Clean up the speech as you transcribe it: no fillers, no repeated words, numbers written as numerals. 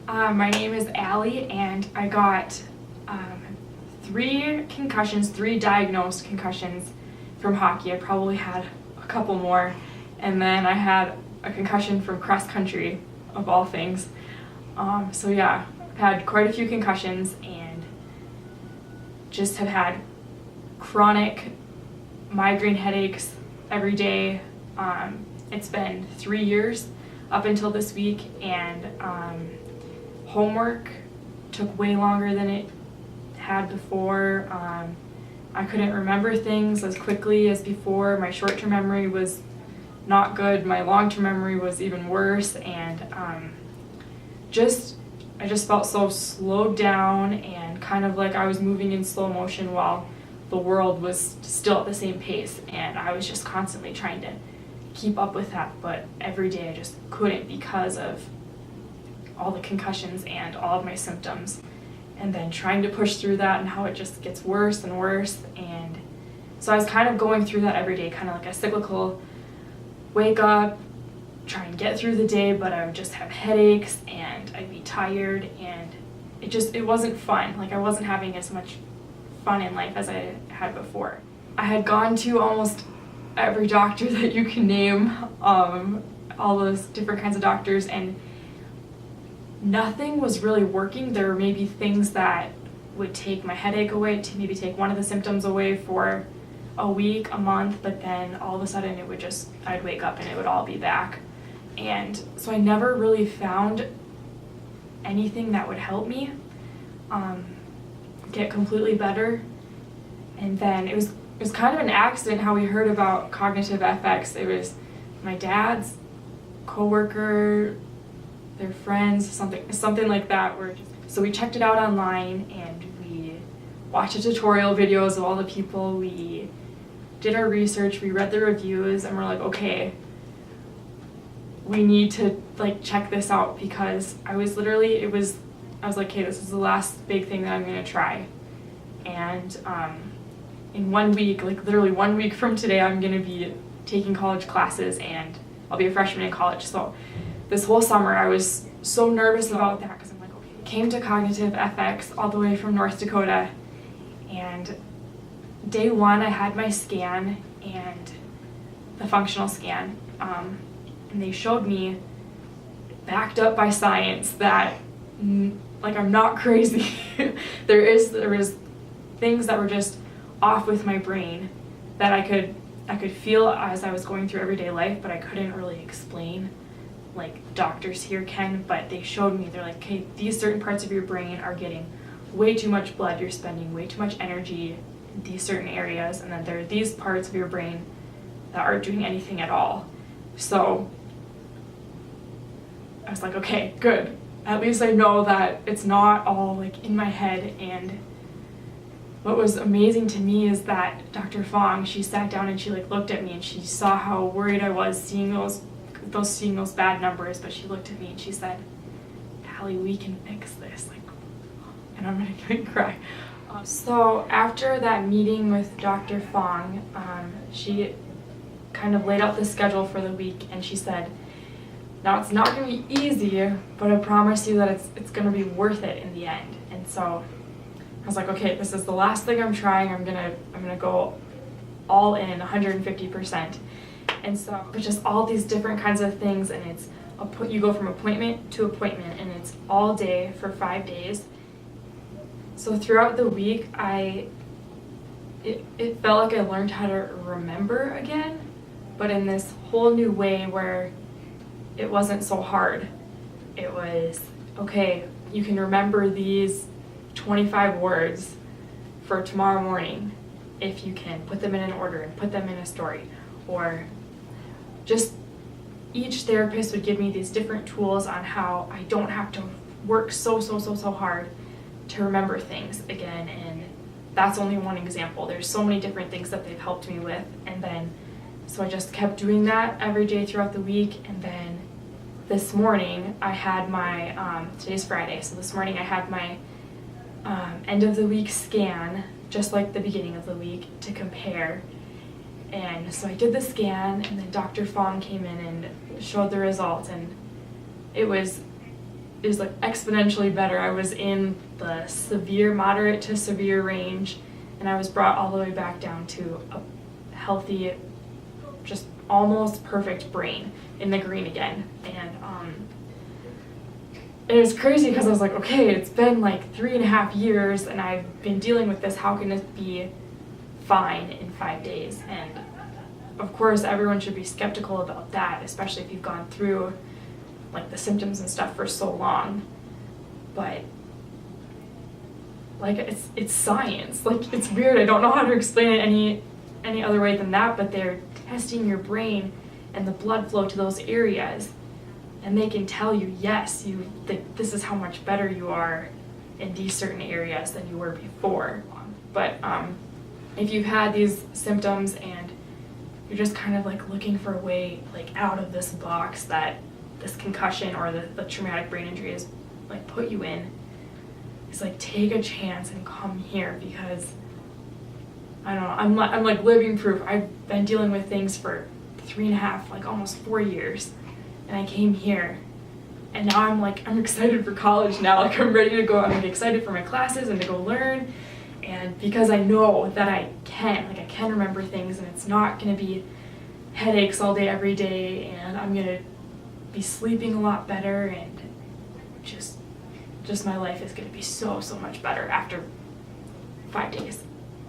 My name is Allie, and I got 3 concussions, 3 diagnosed concussions from hockey. I probably had a couple more, and then I had a concussion from cross country, of all things. So yeah, I've had quite a few concussions and just have had chronic migraine headaches every day. It's been 3 years up until this week, and homework took way longer than it had before. I couldn't remember things as quickly as before. My short-term memory was not good. My long-term memory was even worse, and I just felt so slowed down and kind of like I was moving in slow motion while the world was still at the same pace, and I was just constantly trying to keep up with that, but every day I just couldn't because of all the concussions and all of my symptoms, and then trying to push through that and how it just gets worse and worse. And so I was kind of going through that every day, kind of like a cyclical wake up, try and get through the day, but I would just have headaches and I'd be tired, and it wasn't fun. Like, I wasn't having as much fun in life as I had before. I had gone to almost every doctor that you can name, all those different kinds of doctors, and nothing was really working. There were maybe things that would take my headache away, to maybe take one of the symptoms away for a week, a month, but then all of a sudden I'd wake up and it would all be back. And so I never really found anything that would help me get completely better. And then it was kind of an accident how we heard about cognitive FX. It was my dad's coworker, their friends, something like that. So we checked it out online, and we watched the tutorial videos of all the people. We did our research, we read the reviews, and we're like, okay, we need to check this out, because I was like, okay, this is the last big thing that I'm gonna try. And in 1 week, literally 1 week from today, I'm gonna be taking college classes, and I'll be a freshman in college. So this whole summer I was so nervous about that, because I'm like, okay, came to Cognitive FX all the way from North Dakota, and day 1 I had my scan, and the functional scan, and they showed me, backed up by science, that I'm not crazy. there was things that were just off with my brain that I could feel as I was going through everyday life, but I couldn't really explain like doctors here can. But they showed me, they're like, okay, these certain parts of your brain are getting way too much blood, you're spending way too much energy in these certain areas, and then there are these parts of your brain that aren't doing anything at all. So I was like, okay, good. At least I know that it's not all in my head. And what was amazing to me is that Dr. Fong, she sat down and she looked at me, and she saw how worried I was seeing those bad numbers, but she looked at me and she said, Allie, we can fix this. And I'm gonna cry. So after that meeting with Dr. Fong, she kind of laid out the schedule for the week, and she said, now it's not gonna be easy, but I promise you that it's gonna be worth it in the end. And so I was like, okay, this is the last thing I'm trying. I'm gonna go all in 150%. And so it's just all these different kinds of things, and you go from appointment to appointment, and it's all day for 5 days. So throughout the week, it felt like I learned how to remember again, but in this whole new way where it wasn't so hard. It was, okay, you can remember these 25 words for tomorrow morning if you can put them in an order and put them in a story. Or just each therapist would give me these different tools on how I don't have to work so hard to remember things again. And that's only one example. There's so many different things that they've helped me with. And then, so I just kept doing that every day throughout the week. And then this morning I had my, today's Friday, so this morning I had my end of the week scan, just like the beginning of the week, to compare. And so I did the scan, and then Dr. Fong came in and showed the results, and it was is like exponentially better. I was in the severe, moderate to severe range, and I was brought all the way back down to a healthy, just almost perfect brain in the green again. And it was crazy because I was like, okay, it's been like 3.5 years and I've been dealing with this. How can it be fine in 5 days? And of course, everyone should be skeptical about that, especially if you've gone through like the symptoms and stuff for so long. But like it's science. Like, it's weird. I don't know how to explain it any other way than that, but they're testing your brain and the blood flow to those areas, and they can tell you, yes, this is how much better you are in these certain areas than you were before. But if you've had these symptoms and you're just kind of like looking for a way like out of this box that this concussion or the traumatic brain injury has like put you in, it's like, take a chance and come here, because I don't know, I'm like living proof. I've been dealing with things for 3.5, like almost 4 years, and I came here, and now I'm excited for college now. Like, I'm ready to go. I'm like excited for my classes and to go learn, and because I know that I can remember things, and it's not gonna be headaches all day every day, and I'm gonna be sleeping a lot better, and just my life is gonna be so much better after 5 days.